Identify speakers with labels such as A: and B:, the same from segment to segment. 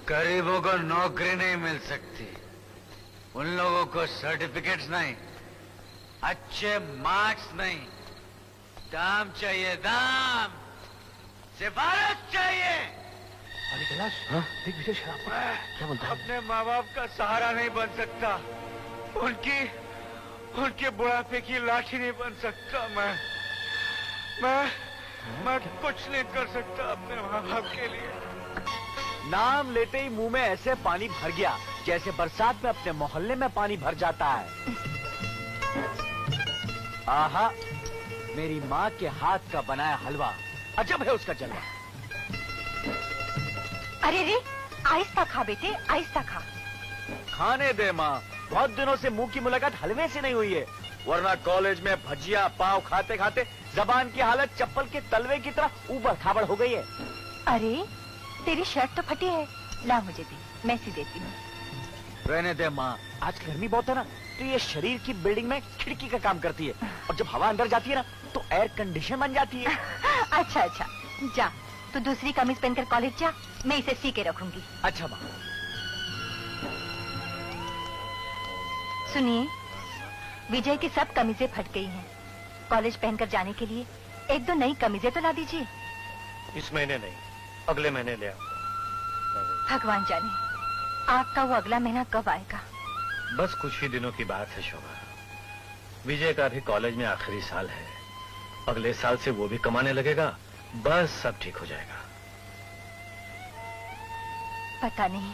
A: गरीबों को नौकरी नहीं मिल सकती, उन लोगों को सर्टिफिकेट्स नहीं, अच्छे मार्क्स नहीं, दाम चाहिए, दाम, सिफारिश चाहिए।
B: अरे कैलाश,
C: हाँ?
B: देख विजय शराब पीता है। क्या बोलता है?
A: अपने माँ बाप का सहारा नहीं बन सकता, उनके बुढ़ापे की लाठी नहीं बन सकता। मैं कुछ नहीं कर सकता अपने माँ बाप के लिए।
B: नाम लेते ही मुंह में ऐसे पानी भर गया जैसे बरसात में अपने मोहल्ले में पानी भर जाता है। आहा, मेरी माँ के हाथ का बनाया हलवा अजब है उसका जलवा।
D: अरे रे, आहिस्ता खा बेटे, आहिस्ता खा।
B: खाने दे माँ, बहुत दिनों से मुंह की मुलाकात हलवे से नहीं हुई है, वरना कॉलेज में भजिया पाव खाते खाते जबान की हालत चप्पल के तलवे की तरह ऊबड़ खाबड़ हो गई है।
D: अरे तेरी शर्ट तो फटी है, ला मुझे दे, मैं सी देती हूँ।
B: रहने दे माँ, आज गर्मी बहुत है ना, तो ये शरीर की बिल्डिंग में खिड़की का काम करती है, और जब हवा अंदर जाती है ना तो एयर कंडीशन बन जाती है।
D: अच्छा अच्छा, जा तू दूसरी कमीज पहनकर कॉलेज जा, मैं इसे सी के रखूंगी।
B: अच्छा माँ।
D: सुनिए, विजय की सब कमीजें फट गई हैं। कॉलेज पहनकर जाने के लिए एक दो नई कमीजें तो ला दीजिए।
C: इस महीने नहीं, अगले महीने ले आओ।
D: भगवान जाने आपका वो अगला महीना कब आएगा।
C: बस कुछ ही दिनों की बात है शोभा। विजय का भी कॉलेज में आखिरी साल है, अगले साल से वो भी कमाने लगेगा, बस सब ठीक हो जाएगा।
D: पता नहीं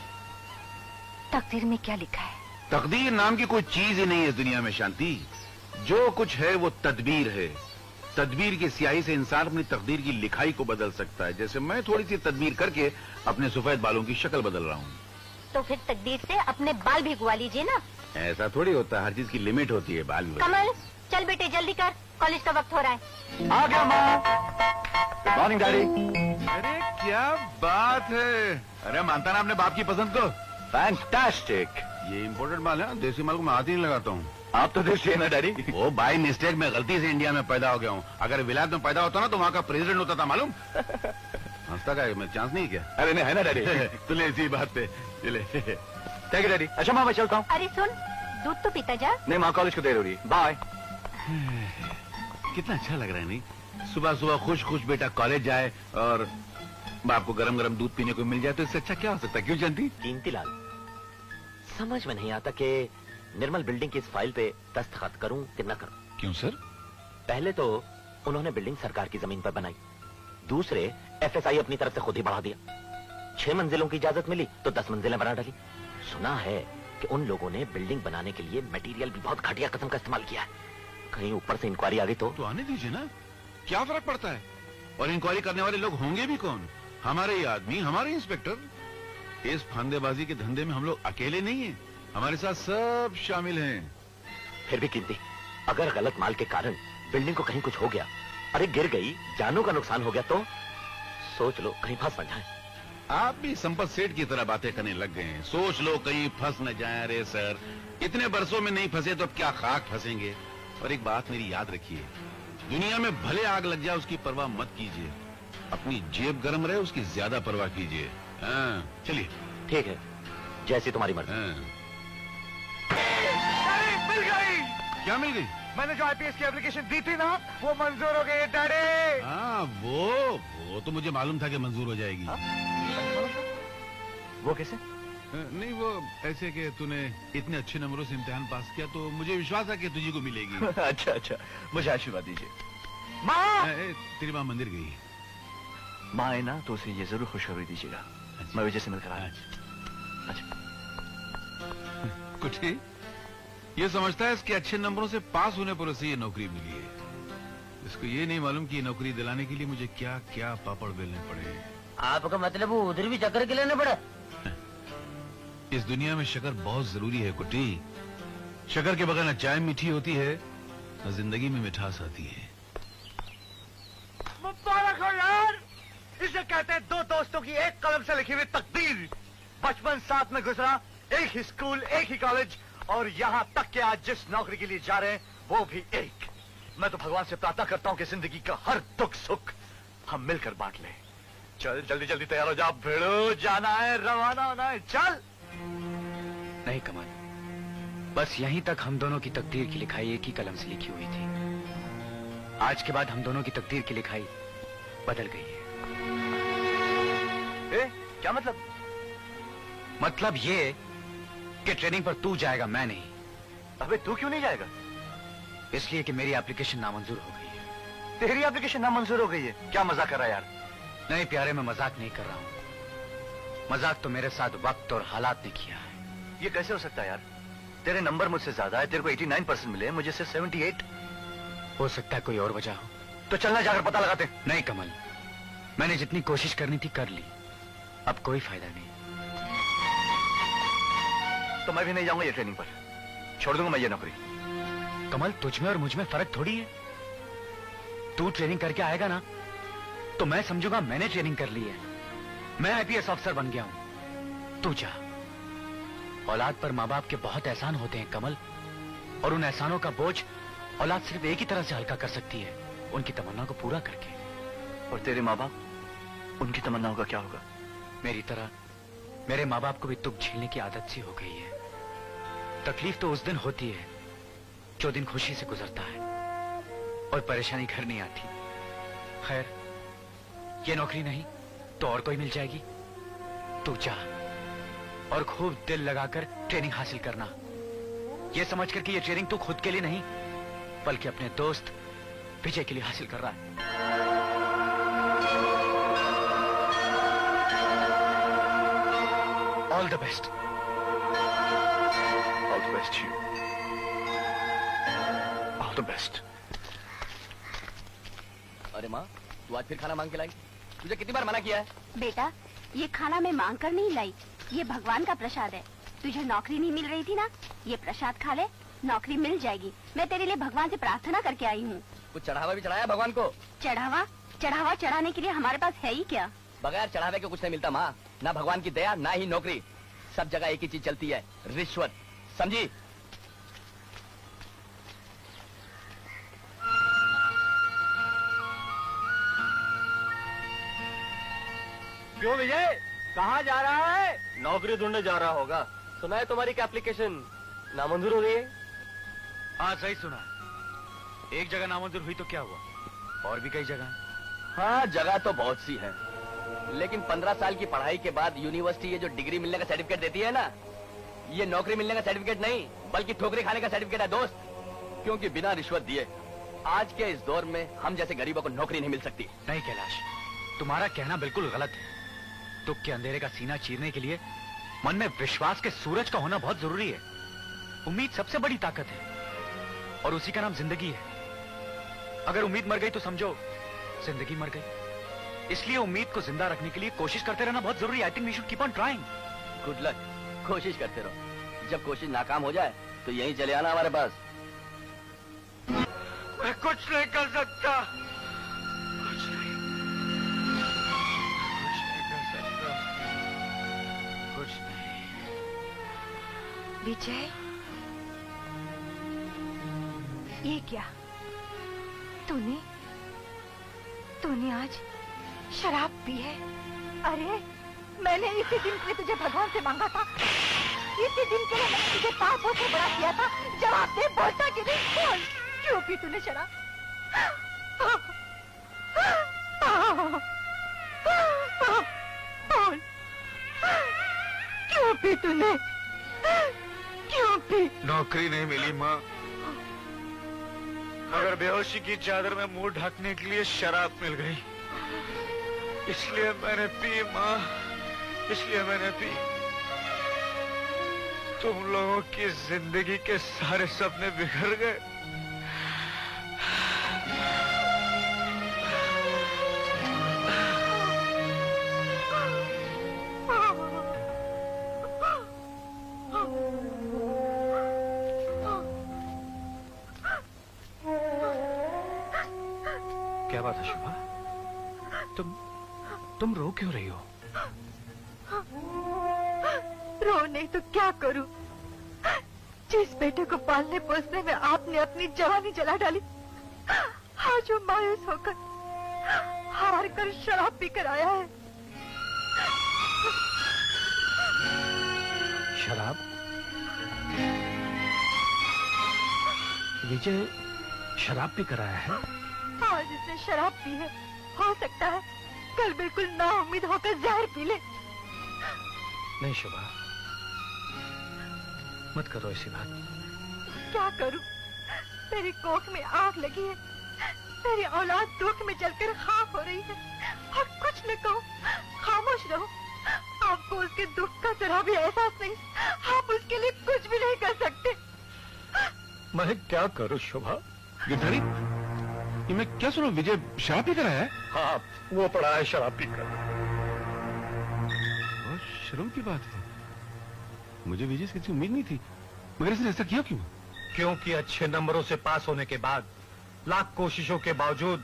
D: तकदीर में क्या लिखा है।
E: तकदीर नाम की कोई चीज ही नहीं है इस दुनिया में शांति। जो कुछ है वो तदबीर है। तदबीर की स्याही से इंसान अपनी तकदीर की लिखाई को बदल सकता है। जैसे मैं थोड़ी सी तदबीर करके अपने सफेद बालों की शक्ल बदल रहा हूँ।
D: तो फिर तकदीर से अपने बाल भी गुवा लीजिए ना।
E: ऐसा थोड़ी होता है, हर चीज की लिमिट होती है। बाल भी
D: कमल चल बेटे जल्दी कर, कॉलेज का वक्त हो रहा है।
B: आ गया माँ। Morning daddy.
E: अरे क्या बात है। अरे मानता ना अपने बाप की पसंद को।
B: फैंटास्टिक।
E: ये इम्पोर्टेड माल है, देसी माल को मैं हाथ ही नहीं लगाता हूँ।
B: आप तो देश है ना डैडी।
E: वो बाय मिस्टेक में गलती से इंडिया में पैदा हो गया हूँ। अगर विलायत में पैदा होता ना तो वहाँ का प्रेसिडेंट होता था, मालूम। हंसता का मैं चांस नहीं क्या।
B: अरे नहीं है ना डैडी।
E: तुले इसी बात पे चले।
B: Thank you daddy. अच्छा माँ मैं चलता हूँ।
D: अरे सुन, दूध तो पीता जा।
B: नहीं माँ, कॉलेज को देर हो रही है, बाय।
E: कितना अच्छा लग रहा है नहीं, सुबह सुबह खुश खुश बेटा कॉलेज जाए और बाप को गरम गरम दूध पीने को मिल जाए, तो इससे अच्छा क्या हो सकता है। क्यों जानती?
F: कीमतीलाल, समझ में नहीं आता कि निर्मल बिल्डिंग की इस फाइल पे दस्तखत करूं कि न करूं।
E: क्यों सर?
F: पहले तो उन्होंने बिल्डिंग सरकार की जमीन पर बनाई, दूसरे एफएसआई अपनी तरफ से खुद ही बढ़ा दिया। 6 मंजिलों की इजाजत मिली तो 10 मंजिलें बना डाली। सुना है कि उन लोगों ने बिल्डिंग बनाने के लिए मटेरियल भी बहुत घटिया किस्म का इस्तेमाल किया है। कहीं ऊपर से इंक्वायरी आ गई तो
E: आने दीजिए ना, क्या फर्क पड़ता है। और इंक्वायरी करने वाले लोग होंगे भी कौन? हमारे ही आदमी, हमारे इंस्पेक्टर। इस फंदेबाजी के धंधे में हम लोग अकेले नहीं हैं, हमारे साथ सब शामिल हैं।
F: फिर भी कीमती, अगर गलत माल के कारण बिल्डिंग को कहीं कुछ हो गया, अरे गिर गई, जानों का नुकसान हो गया तो सोच लो कहीं फंस न जाए।
E: आप भी संपत सेठ की तरह बातें करने लग गए हैं। सोच लो कहीं फंस न जाए। अरे सर, इतने बरसों में नहीं फंसे तो अब क्या खाक फंसेंगे। और एक बात मेरी याद रखिए, दुनिया में भले आग लग जाए उसकी परवाह मत कीजिए, अपनी जेब गर्म रहे उसकी ज्यादा परवाह कीजिए। हाँ, चलिए।
F: ठीक है, जैसी तुम्हारी मर्जी।
B: मिल गई।
E: क्या मिल गई?
B: मैंने जो आईपीएस की एप्लीकेशन दी थी ना, वो मंजूर हो गई डैडी।
E: हाँ, वो तो मुझे मालूम था कि मंजूर हो जाएगी।
B: वो कैसे?
E: नहीं, वो ऐसे कि तूने इतने अच्छे नंबरों से इम्तिहान पास किया तो मुझे विश्वास है कि तुझे को मिलेगी।
B: अच्छा अच्छा, मुझे आशीर्वाद दीजिए। माँ!
E: तेरी माँ मंदिर गई है।
B: माँ आए ना तो उसे ये जरूर खुशखबरी दीजिएगा। मैं विजय से मिलकर आया। अच्छा।
E: कुछ नहीं, ये समझता है इसके अच्छे नंबरों से पास होने पर उसे ये नौकरी मिली है। इसको ये नहीं मालूम कि ये नौकरी दिलाने के लिए मुझे क्या क्या पापड़ बेलने पड़े।
G: आपका मतलब उधर भी चक्कर के लेने पड़ा?
E: इस दुनिया में शक्कर बहुत जरूरी है कुटी। शक्कर के बगैर न चाय मीठी होती है न जिंदगी में मिठास आती है।
B: मुबारक हो यार, इसे कहते हैं दो दोस्तों की एक कलम से लिखी हुई तकदीर। बचपन साथ में गुजरा, एक ही स्कूल, एक ही कॉलेज, और यहाँ तक कि आज जिस नौकरी के लिए जा रहे हैं वो भी एक। मैं तो भगवान से प्रार्थना करता हूँ कि जिंदगी का हर दुख सुख हम मिलकर बांट लें। चल जल्दी जल्दी तैयार हो जा भिड़ो, जाना है, रवाना होना है, चल।
H: नहीं कमल, बस यहीं तक हम दोनों की तकदीर की लिखाई एक ही कलम से लिखी हुई थी। आज के बाद हम दोनों की तकदीर की लिखाई बदल गई है।
B: क्या मतलब?
H: मतलब ये कि ट्रेनिंग पर तू जाएगा, मैं नहीं।
B: अबे तू क्यों नहीं जाएगा?
H: इसलिए कि मेरी एप्लीकेशन नामंजूर हो गई है।
B: तेरी एप्लीकेशन नामंजूर हो गई है? क्या मजाक कर रहा है यार?
H: नहीं प्यारे, मैं मजाक नहीं कर रहा हूँ। मजाक तो मेरे साथ वक्त और हालात ने किया है।
B: ये कैसे हो सकता है यार? तेरे नंबर मुझसे ज्यादा है, तेरे को 89% मिले, मुझे सिर्फ 78।
H: हो सकता है कोई और वजह हो।
B: तो चलना जाकर पता लगाते।
H: नहीं कमल, मैंने जितनी कोशिश करनी थी कर ली, अब कोई फायदा नहीं।
B: तो मैं भी नहीं जाऊंगा ये ट्रेनिंग पर, छोड़ दूंगा मैं ये नौकरी।
H: कमल, तुझमें और मुझमें फर्क थोड़ी है। तू ट्रेनिंग करके आएगा ना, तो मैं समझूंगा मैंने ट्रेनिंग कर ली है, मैं आईपीएस अफसर बन गया हूं। तू जा। औलाद पर माँ बाप के बहुत एहसान होते हैं कमल, और उन एहसानों का बोझ औलाद सिर्फ एक ही तरह से हल्का कर सकती है, उनकी तमन्ना को पूरा करके।
B: और तेरे माँ बाप, उनकी तमन्नाओं का क्या होगा?
H: मेरी तरह मेरे माँ बाप को भी दुख झेलने की आदत सी हो गई है। तकलीफ तो उस दिन होती है जो दिन खुशी से गुजरता है, और परेशानी घर नहीं आती। खैर, ये नौकरी नहीं तो और कोई मिल जाएगी। तू जा और खूब दिल लगाकर ट्रेनिंग हासिल करना, ये समझकर कि ये ट्रेनिंग तू खुद के लिए नहीं बल्कि अपने दोस्त विजय के लिए हासिल कर रहा है। All the best.
B: All the best you, all the best.
G: अरे माँ, तू आज फिर खाना मांग के लाई? तुझे कितनी बार मना किया है?
I: बेटा, ये खाना मैं मांग कर नहीं लाई, ये भगवान का प्रसाद है। तुझे नौकरी नहीं मिल रही थी ना, ये प्रसाद खा ले, नौकरी मिल जाएगी। मैं तेरे लिए भगवान से प्रार्थना करके आई हूँ।
G: कुछ चढ़ावा भी चढ़ाया भगवान को?
I: चढ़ावा? चढ़ावा चढ़ाने के लिए हमारे पास है ही क्या?
G: बगैर चढ़ावे के कुछ नहीं मिलता माँ, ना भगवान की दया ना ही नौकरी। सब जगह एक ही चीज चलती है, रिश्वत। समझी?
B: क्यों विजय, कहाँ जा रहा है?
C: नौकरी ढूंढने जा रहा होगा। सुना है तुम्हारी एप्लीकेशन नामंजूर हो गई है?
H: हाँ सही सुना। एक जगह नामंजूर हुई तो क्या हुआ, और भी कई जगह।
G: हाँ, जगह तो बहुत सी है, लेकिन 15 साल की पढ़ाई के बाद यूनिवर्सिटी ये जो डिग्री मिलने का सर्टिफिकेट देती है ना, ये नौकरी मिलने का सर्टिफिकेट नहीं बल्कि ठोकरी खाने का सर्टिफिकेट है दोस्त। क्योंकि बिना रिश्वत दिए आज के इस दौर में हम जैसे गरीबों को नौकरी नहीं मिल सकती।
H: नहीं कैलाश, तुम्हारा कहना बिल्कुल गलत है। दुख के अंधेरे का सीना चीरने के लिए मन में विश्वास के सूरज का होना बहुत जरूरी है। उम्मीद सबसे बड़ी ताकत है, और उसी का नाम जिंदगी है। अगर उम्मीद मर गई तो समझो जिंदगी मर गई। इसलिए उम्मीद को जिंदा रखने के लिए कोशिश करते रहना बहुत जरूरी है। I think we should keep on trying.
G: Good luck, कोशिश करते रहो। जब कोशिश नाकाम हो जाए तो यहीं चले आना हमारे पास।
A: मैं कुछ नहीं कर सकता, कुछ नहीं कर सकता,
H: कुछ नहीं।
D: विजय, ये क्या? तूने आज शराब पी है? अरे, मैंने इसी दिन के लिए तुझे भगवान से मांगा था। इसी दिन के लिए मैंने तुझे पापों से बड़ा किया था। जवाब दे, बोलता कि नहीं? बोल, क्यों पी तूने शराब? बोल, क्यों पी तूने? क्यों पी?
A: नौकरी नहीं मिली माँ, मगर बेहोशी की चादर में मुंह ढकने के लिए शराब मिल गई, इसलिए मैंने पी माँ, इसलिए मैंने पी। तुम लोगों की जिंदगी के सारे सपने बिखर गए।
H: क्या बात है शुभा? तुम रो क्यों रही हो?
D: रो नहीं तो क्या करूं? जिस बेटे को पालने पोसने में आपने अपनी जवानी जला डाली, आज वो मायूस होकर हार कर शराब पीकर आया है।
C: शराब? विजय शराब भी कराया है?
D: आज इसने शराब पी है, हो सकता है कल बिल्कुल नाउम्मीद होकर जहर पी ले।
C: नहीं शुभा, मत करो ऐसी बात।
D: क्या करूं? तेरी कोख में आग लगी है, तेरी औलाद दुख में जलकर खाक हो रही है और कुछ न कहो, खामोश रहो। आपको उसके दुख का जरा भी एहसास नहीं, आप उसके लिए कुछ भी नहीं कर सकते।
C: मैं क्या करूं शुभा?
E: गिरधारी, ये मैं क्या सुनूं? विजय शराब पी कर आया है?
C: हाँ, वो पड़ा है शराब पीकर।
E: बहुत शर्म की बात है। मुझे विजय से किसी उम्मीद नहीं थी, मगर इसने ऐसा किया क्यों?
C: क्योंकि अच्छे नंबरों से पास होने के बाद लाख कोशिशों के बावजूद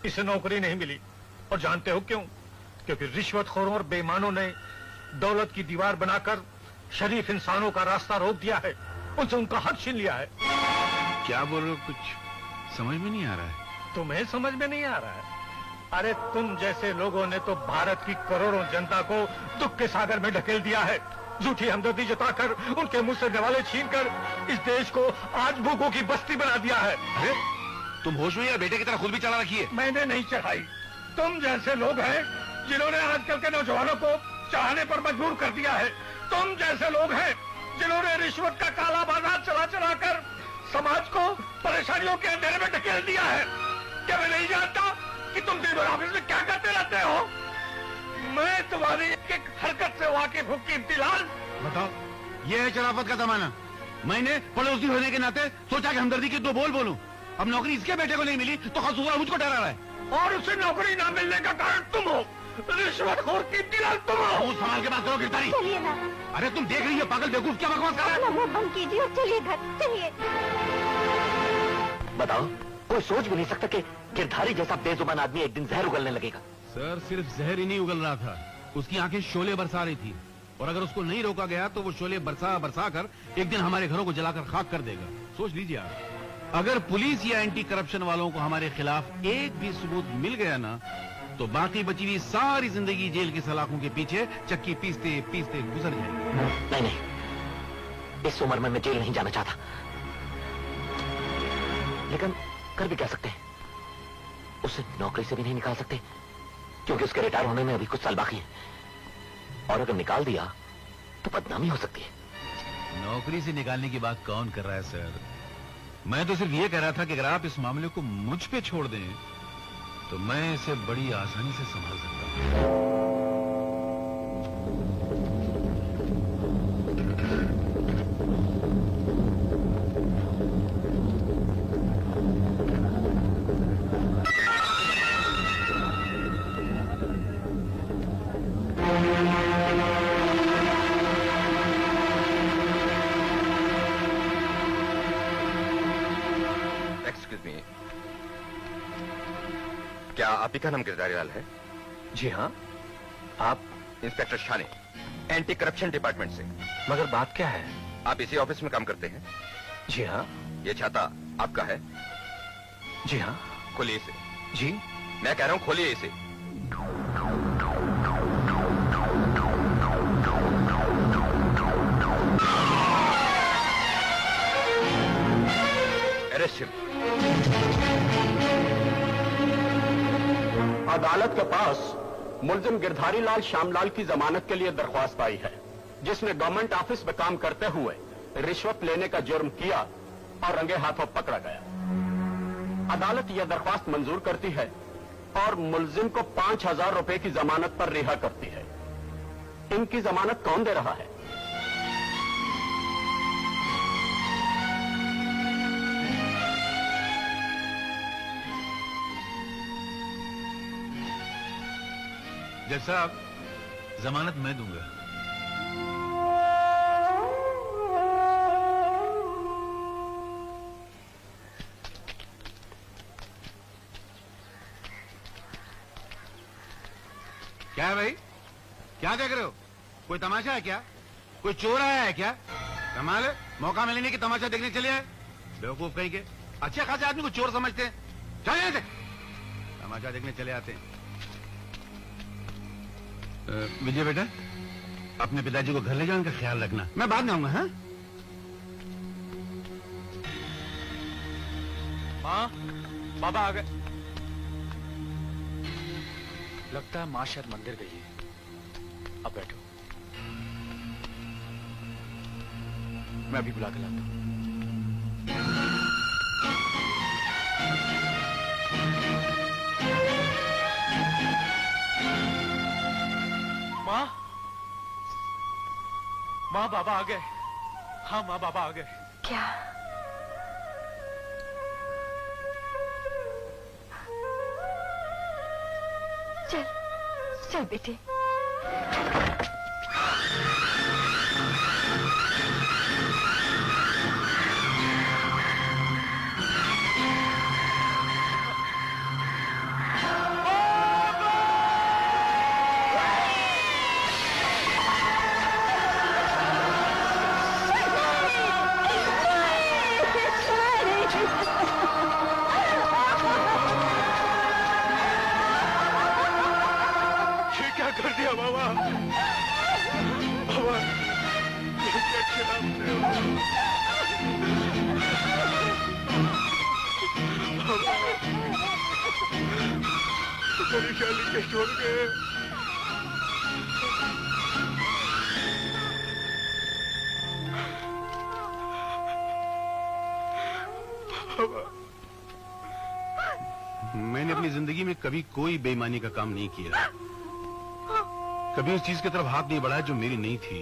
C: इसे नौकरी नहीं मिली। और जानते हो क्यों? क्योंकि रिश्वतखोरों और बेईमानों ने दौलत की दीवार बनाकर शरीफ इंसानों का रास्ता रोक दिया है, उनसे उनका हक छीन लिया है।
E: क्या बोल रहे हो? कुछ समझ में नहीं आ रहा है।
C: तुम्हें समझ में नहीं आ रहा है? अरे तुम जैसे लोगों ने तो भारत की करोड़ों जनता को दुख के सागर में ढकेल दिया है। झूठी हमदर्दी जताकर उनके मुंह से निवाले छीनकर इस देश को आज भूखों की बस्ती बना दिया है।
E: अरे तुम होश में या बेटे की तरह खुद भी चढ़ा रखी है?
C: मैंने नहीं चढ़ाई, तुम जैसे लोग हैं जिन्होंने आजकल के नौजवानों को चाहने पर मजबूर कर दिया है। तुम जैसे लोग हैं जिन्होंने रिश्वत का काला बाजार चला चला कर समाज को परेशानियों के अंधेरे में ढकेल दिया है। क्या मैं नहीं जानता कि तुम दिन भर ऑफिस में क्या करते रहते हो? मैं तुम्हारी एक एक हरकत से वाकिफ हूँ कीर्तिलाल।
E: बताओ, ये है शराफत का जमाना। मैंने पड़ोसी होने के नाते सोचा कि हमदर्दी के दो बोल बोलूं। अब नौकरी इसके बेटे को नहीं मिली तो कसूर मुझको ठहरा रहा है।
C: और उसे नौकरी ना मिलने का कारण तुम हो, रिश्वतखोर कीर्तिलाल तुम हो।
E: मुंह संभाल के बात करो गिरधारी।
I: चलिए ना,
E: अरे तुम देख रही हो पागल बेवकूफ क्या बकवास कर रहा है?
I: मुंह बंद कीजिए और चलिए घर, चलिए।
F: बताओ, कोई सोच भी नहीं सकता कि गिरधारी जैसा बेजुबान आदमी एक दिन जहर उगलने लगेगा।
E: सर, सिर्फ जहर ही नहीं उगल रहा था, उसकी आंखें शोले बरसा रही थी। और अगर उसको नहीं रोका गया तो वो शोले बरसा बरसा कर एक दिन हमारे घरों को जलाकर खाक कर देगा। सोच लीजिए आप। अगर पुलिस या एंटी करप्शन वालों को हमारे खिलाफ एक भी सबूत मिल गया ना, तो बाकी बची हुई सारी जिंदगी जेल की सलाखों के पीछे चक्की पीसते पीसते गुजर जाएगी।
F: नहीं नहीं, इस उम्र में मैं जेल नहीं जाना चाहता, लेकिन कर भी क्या सकते हैं? उसे नौकरी से भी नहीं निकाल सकते क्योंकि उसके रिटायर होने में अभी कुछ साल बाकी है। और अगर निकाल दिया तो बदनामी हो सकती है।
E: नौकरी से निकालने की बात कौन कर रहा है सर? मैं तो सिर्फ ये कह रहा था कि अगर आप इस मामले को मुझ पे छोड़ दें तो मैं इसे बड़ी आसानी से संभाल सकता हूं।
J: क्या आप ही का नाम गिरधारी लाल है?
C: जी हाँ। आप?
J: इंस्पेक्टर शाने, एंटी करप्शन डिपार्टमेंट से।
C: मगर बात क्या है?
J: आप इसी ऑफिस में काम करते हैं?
C: जी हाँ।
J: ये छाता आपका है?
C: जी हाँ।
J: खोलिए इसे।
C: जी?
J: मैं कह रहा हूँ खोलिए इसे। Arrest him.
K: अदालत के पास मुलजिम गिरधारी लाल श्यामलाल की जमानत के लिए दरख्वास्त आई है, जिसने गवर्नमेंट ऑफिस में काम करते हुए रिश्वत लेने का जुर्म किया और रंगे हाथों पकड़ा गया। अदालत यह दरख्वास्त मंजूर करती है और मुलजिम को 5,000 रुपए की जमानत पर रिहा करती है। इनकी जमानत कौन दे रहा है?
E: जज साहब, जमानत मैं दूंगा। क्या है भाई? क्या देख रहे हो? कोई तमाशा है क्या? कोई चोर आया है क्या? कमाल है, मौका मिलने की तमाशा देखने चले आए। बेवकूफ कहीं के। अच्छे खासे आदमी को चोर समझते हैं। चले यहाँ से। तमाशा देखने चले आते हैं। विजय बेटा, अपने पिताजी को घर ले जाओ, उनका ख्याल रखना। मैं बाद में आऊंगा। हाँ
H: माँ, बाबा आ गए। लगता है माँ शायद मंदिर गई है। अब बैठो, मैं अभी बुला के लाता हूँ। माँ, माँ बाबा आ गए। हाँ माँ बाबा आ गए।
D: क्या? चल चल बेटे।
A: कर दिया बाबा, बाबा ये क्या किया आपने? बाबा मेरी शाली के छोड़ गए।
E: मैंने अपनी जिंदगी में कभी कोई बेईमानी का काम नहीं किया, कभी उस चीज की तरफ हाथ नहीं बढ़ाया जो मेरी नहीं थी।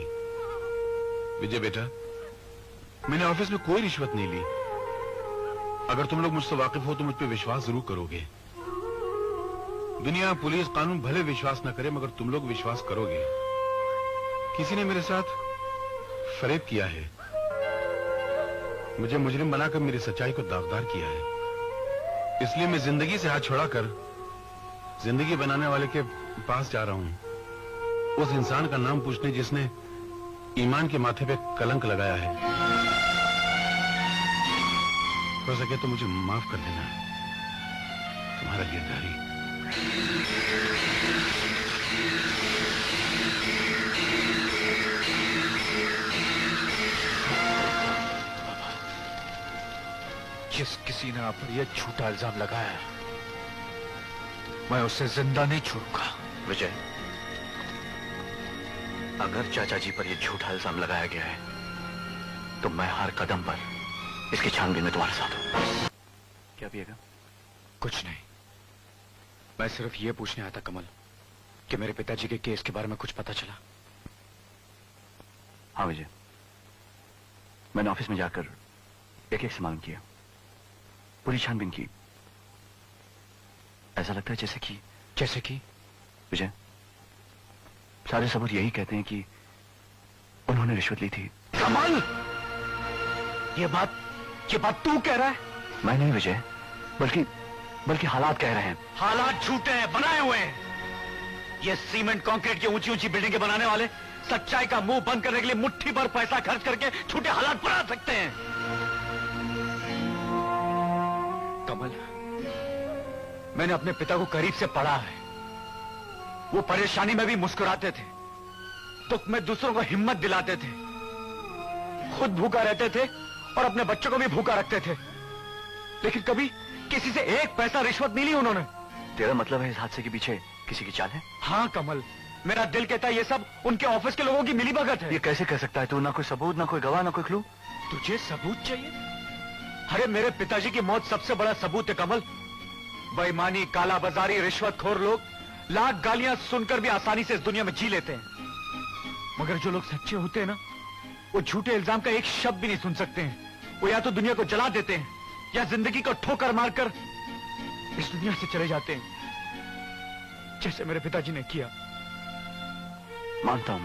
E: विजय बेटा, मैंने ऑफिस में कोई रिश्वत नहीं ली। अगर तुम लोग मुझसे वाकिफ हो तो मुझ पर विश्वास जरूर करोगे। दुनिया, पुलिस, कानून भले विश्वास न करे, मगर तुम लोग विश्वास करोगे। किसी ने मेरे साथ फरेब किया है, मुझे मुजरिम बनाकर मेरी सच्चाई को दागदार किया है। इसलिए मैं जिंदगी से हाथ छोड़ाकर जिंदगी बनाने वाले के पास जा रहा हूं, उस इंसान का नाम पूछने जिसने ईमान के माथे पे कलंक लगाया है। हो सके तो मुझे माफ कर देना, तुम्हारा गिरधारी।
H: जिस किसी ने आप पर यह झूठा इल्जाम लगाया है, मैं उसे जिंदा नहीं छोड़ूंगा।
F: विजय, अगर चाचा जी पर यह झूठा इल्जाम लगाया गया है तो मैं हर कदम पर इसकी छानबीन में तुम्हारे साथ हूं। क्या पिएगा?
H: कुछ नहीं, मैं सिर्फ ये पूछने आया था कमल कि मेरे पिताजी के केस के बारे में कुछ पता चला।
F: हाँ विजय, मैंने ऑफिस में जाकर एक एक से मालूम किया, पूरी छानबीन की। ऐसा लगता है जैसे कि विजय, सारे सबूत यही कहते हैं कि उन्होंने रिश्वत ली थी।
H: कमल, ये बात तू कह रहा है?
F: मैं नहीं विजय, बल्कि हालात कह रहे हैं।
H: हालात झूठे हैं, बनाए हुए हैं। ये सीमेंट कंक्रीट की ऊंची ऊंची बिल्डिंगें बनाने वाले सच्चाई का मुंह बंद करने के लिए मुट्ठी भर पैसा खर्च करके झूठे हालात बना सकते हैं। कमल, मैंने अपने पिता को करीब से पढ़ा है। वो परेशानी में भी मुस्कुराते थे, दुख में दूसरों को हिम्मत दिलाते थे, खुद भूखा रहते थे और अपने बच्चों को भी भूखा रखते थे, लेकिन कभी किसी से एक पैसा रिश्वत नहीं ली उन्होंने।
F: तेरा मतलब है इस हादसे के पीछे किसी की चाल है?
H: हाँ कमल, मेरा दिल कहता है ये सब उनके ऑफिस के लोगों की मिलीभगत है।
F: ये कैसे कह सकता है तू? ना कोई सबूत, ना कोई गवाह, ना कोई क्लू।
H: तुझे सबूत चाहिए? अरे मेरे पिताजी की मौत सबसे बड़ा सबूत है कमल। बेईमानी, कालाबाजारी, रिश्वतखोर लोग लाख गालियां सुनकर भी आसानी से इस दुनिया में जी लेते हैं, मगर जो लोग सच्चे होते हैं ना, वो झूठे इल्जाम का एक शब्द भी नहीं सुन सकते हैं। वो या तो दुनिया को जला देते हैं या जिंदगी को ठोकर मारकर इस दुनिया से चले जाते हैं, जैसे मेरे पिताजी ने किया।
F: मानता हूं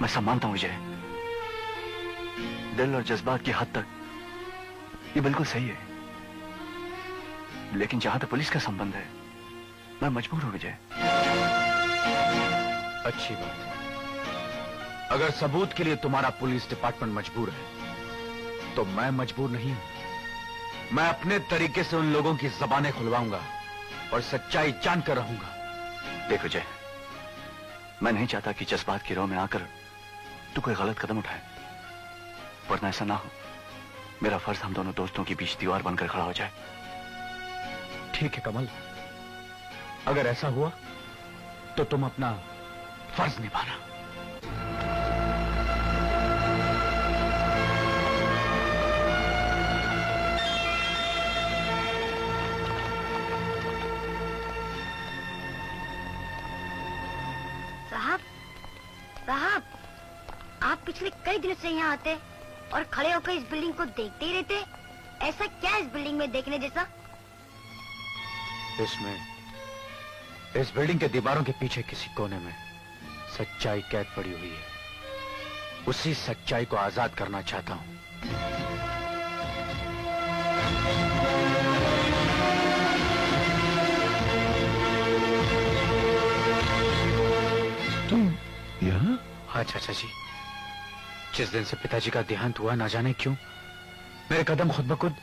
F: मैं सब मानता हूं विजय, दिल और जज्बात की हद तक ये बिल्कुल सही है, लेकिन जहां तक पुलिस का संबंध है मैं मजबूर हूं विजय।
H: अच्छी बात। अगर सबूत के लिए तुम्हारा पुलिस डिपार्टमेंट मजबूर है तो मैं मजबूर नहीं हूं। मैं अपने तरीके से उन लोगों की जबानें खुलवाऊंगा और सच्चाई जानकर रहूंगा।
F: देख विजय,
H: मैं नहीं चाहता कि जज्बात की राह में आकर तू कोई गलत कदम उठाए, वरना ऐसा ना हो मेरा फर्ज हम दोनों दोस्तों के बीच दीवार बनकर खड़ा हो जाए। ठीक है कमल, अगर ऐसा हुआ तो तुम अपना फर्ज निभाना।
I: साहब, आप पिछले कई दिनों से यहाँ आते और खड़े होकर इस बिल्डिंग को देखते ही रहते। ऐसा क्या है इस बिल्डिंग में देखने जैसा?
H: इस बिल्डिंग के दीवारों के पीछे किसी कोने में सच्चाई कैद पड़ी हुई है। उसी सच्चाई को आजाद करना चाहता हूँ।
E: तुम यहाँ?
H: हाँ चाचा जी, जिस दिन से पिताजी का देहांत हुआ, ना जाने क्यों मेरे कदम खुद ब खुद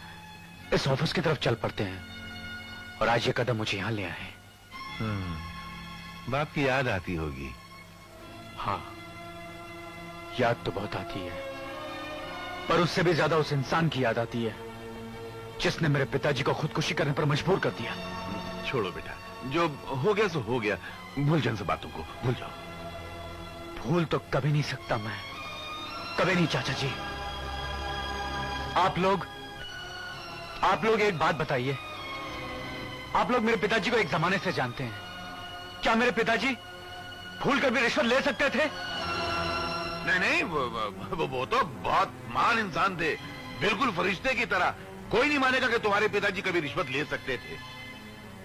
H: इस ऑफिस की तरफ चल पड़ते हैं, और आज ये कदम मुझे यहाँ ले आए।
E: बाप की याद आती होगी।
H: हाँ, याद तो बहुत आती है, पर उससे भी ज्यादा उस इंसान की याद आती है जिसने मेरे पिताजी को खुदकुशी करने पर मजबूर कर दिया।
E: छोड़ो बेटा, जो हो गया सो हो गया, भूल जाओ सब बातों को, भूल जाओ।
H: भूल तो कभी नहीं सकता मैं, कभी नहीं चाचा जी। आप लोग एक बात बताइए, आप लोग मेरे पिताजी को एक जमाने से जानते हैं, क्या मेरे पिताजी भूल कर भी रिश्वत ले सकते थे?
E: नहीं, वो तो बहुत महान इंसान थे, बिल्कुल फरिश्ते की तरह। कोई नहीं मानेगा कि तुम्हारे पिताजी कभी रिश्वत ले सकते थे।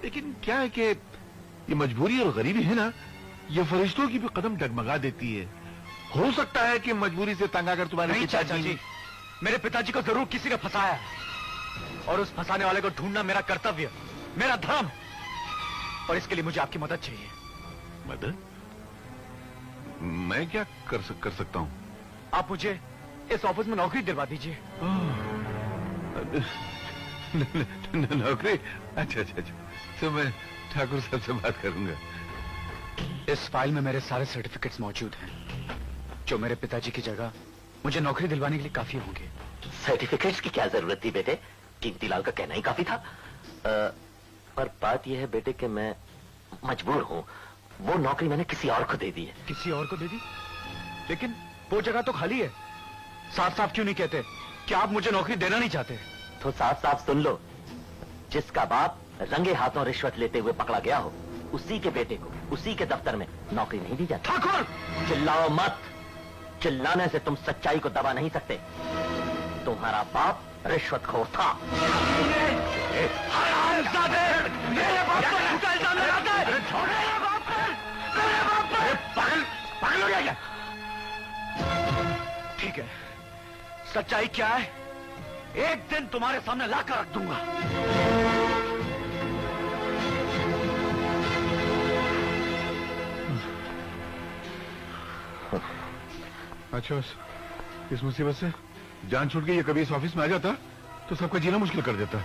E: लेकिन क्या है कि ये मजबूरी और गरीबी है ना, ये फरिश्तों की भी कदम डगमगा देती है। हो सकता है कि मजबूरी से तंग आकर तुम्हारे
H: नहीं चाचा जी, मेरे पिताजी को जरूर किसी ने फंसाया है, और उस फंसाने वाले को ढूंढना मेरा कर्तव्य, मेरा धर्म, और इसके लिए मुझे आपकी मदद चाहिए।
E: मदद? मैं क्या कर सकता हूँ?
H: आप मुझे इस ऑफिस में नौकरी दिलवा दीजिए।
E: नौकरी? अच्छा, तो मैं ठाकुर साहब से बात करूंगा।
H: इस फाइल में मेरे सारे सर्टिफिकेट्स मौजूद हैं, जो मेरे पिताजी की जगह मुझे नौकरी दिलवाने के लिए काफी होंगे।
F: सर्टिफिकेट्स की क्या जरूरत थी बेटे, कीमती लाल का कहना ही काफी था। पर बात यह है बेटे कि मैं मजबूर हूँ, वो नौकरी मैंने किसी और को दे दी है।
H: किसी और को दे दी? लेकिन वो जगह तो खाली है। साफ साफ क्यों नहीं कहते कि आप मुझे नौकरी देना नहीं चाहते?
F: तो साफ साफ सुन लो, जिसका बाप रंगे हाथों रिश्वत लेते हुए पकड़ा गया हो, उसी के बेटे को उसी के दफ्तर में नौकरी नहीं दी जाती।
H: ठाकुर!
F: चिल्लाओ मत, चिल्लाने से तुम सच्चाई को दबा नहीं सकते। तुम्हारा बाप रिश्वतखोर था।
H: मेरे बाप को झूठा इल्जाम लगाता है। पागल हो गया क्या? ठीक है, सच्चाई क्या है एक दिन तुम्हारे सामने लाकर रख दूंगा।
E: अच्छा, इस मुसीबत से जान छूट गई। ये कभी इस ऑफिस में आ जाता तो सबका जीना मुश्किल कर देता।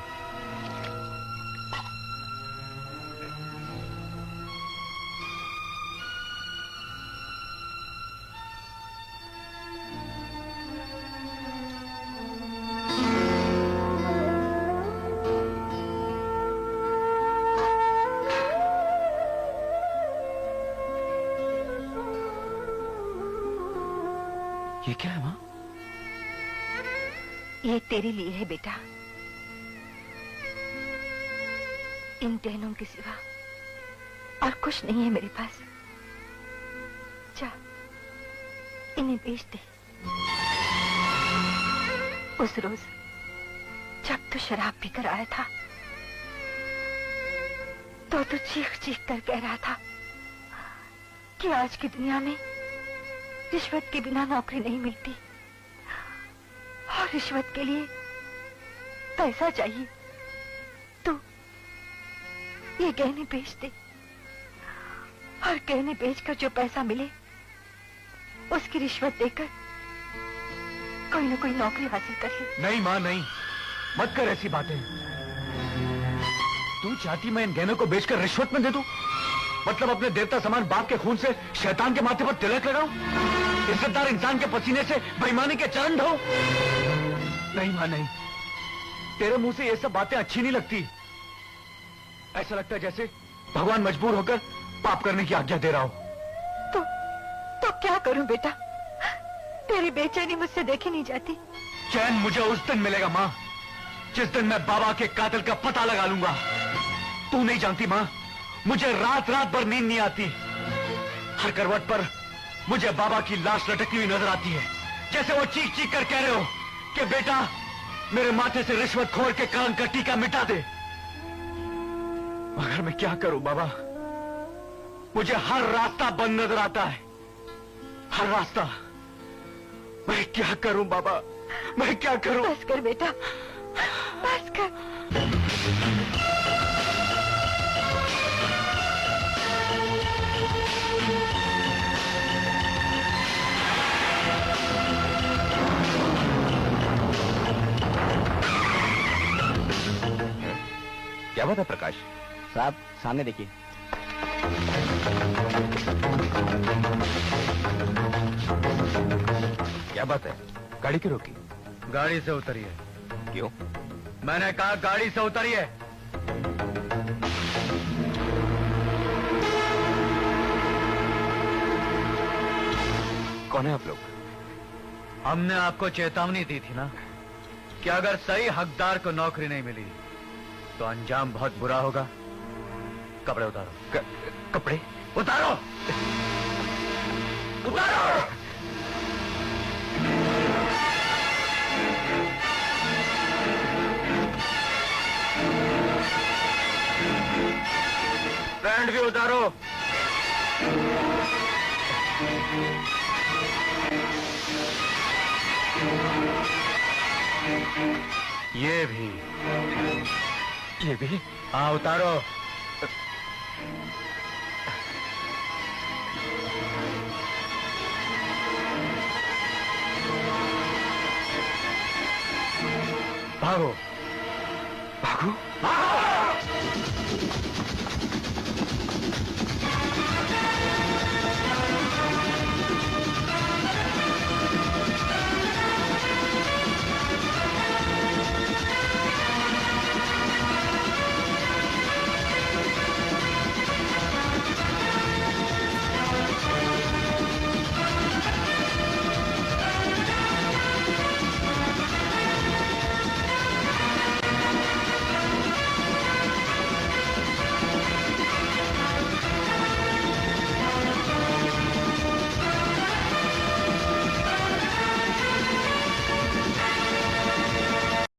H: ये क्या है माँ?
D: ये तेरे लिए है बेटा। इन गहनों के सिवा और कुछ नहीं है मेरे पास। जा, इन्हें बेच दे। उस रोज जब तू शराब पीकर आया था तो तू चीख चीख कर कह रहा था कि आज की दुनिया में रिश्वत के बिना नौकरी नहीं मिलती, और रिश्वत के लिए पैसा चाहिए। तो ये गहने बेच दे, और गहने बेचकर जो पैसा मिले उसकी रिश्वत देकर कोई ना कोई नौकरी हासिल कर ले।
H: नहीं माँ, नहीं, मत कर ऐसी बातें। तू चाहती मैं इन गहनों को बेचकर रिश्वत में दे दूं?
B: मतलब अपने देवता समान बाप के खून से शैतान के माथे पर तिलक लगाऊं? इज्जतदार इंसान के पसीने से बेईमानी के चरण धो? नहीं मां, नहीं। तेरे मुंह से ये सब बातें अच्छी नहीं लगती। ऐसा लगता है जैसे भगवान मजबूर होकर पाप करने की आज्ञा दे रहा हो।
D: तो क्या करूं बेटा? तेरी बेचैनी मुझसे देखी नहीं जाती।
B: चैन मुझे उस दिन मिलेगा माँ, जिस दिन मैं बाबा के कातिल का पता लगा लूंगा। तू नहीं जानती माँ, मुझे रात रात भर नींद नहीं आती। हर करवट पर मुझे बाबा की लाश लटकती हुई नजर आती है, जैसे वो चीख चीख कर कह रहे हो कि बेटा मेरे माथे से रिश्वत खोर के कलंक का टीका मिटा दे। मगर मैं क्या करूं बाबा, मुझे हर रास्ता बंद नजर आता है, हर रास्ता। मैं क्या करूं बाबा, मैं क्या करूं?
D: बस कर बेटा, बस कर।
J: क्या बात है प्रकाश?
G: साहब सामने देखिए।
J: क्या बात है? गाड़ी क्यों रोकी?
B: गाड़ी से उतरिए।
J: क्यों?
B: मैंने कहा गाड़ी से उतरिए।
J: कौन है आप लोग?
B: हमने आपको चेतावनी दी थी ना कि अगर सही हकदार को नौकरी नहीं मिली तो अंजाम बहुत बुरा होगा। कपड़े उतारो।
J: कपड़े?
B: उतारो, उतारो। पैंट भी उतारो। ये भी।
J: ये भी?
B: हाँ उतारो। भागो।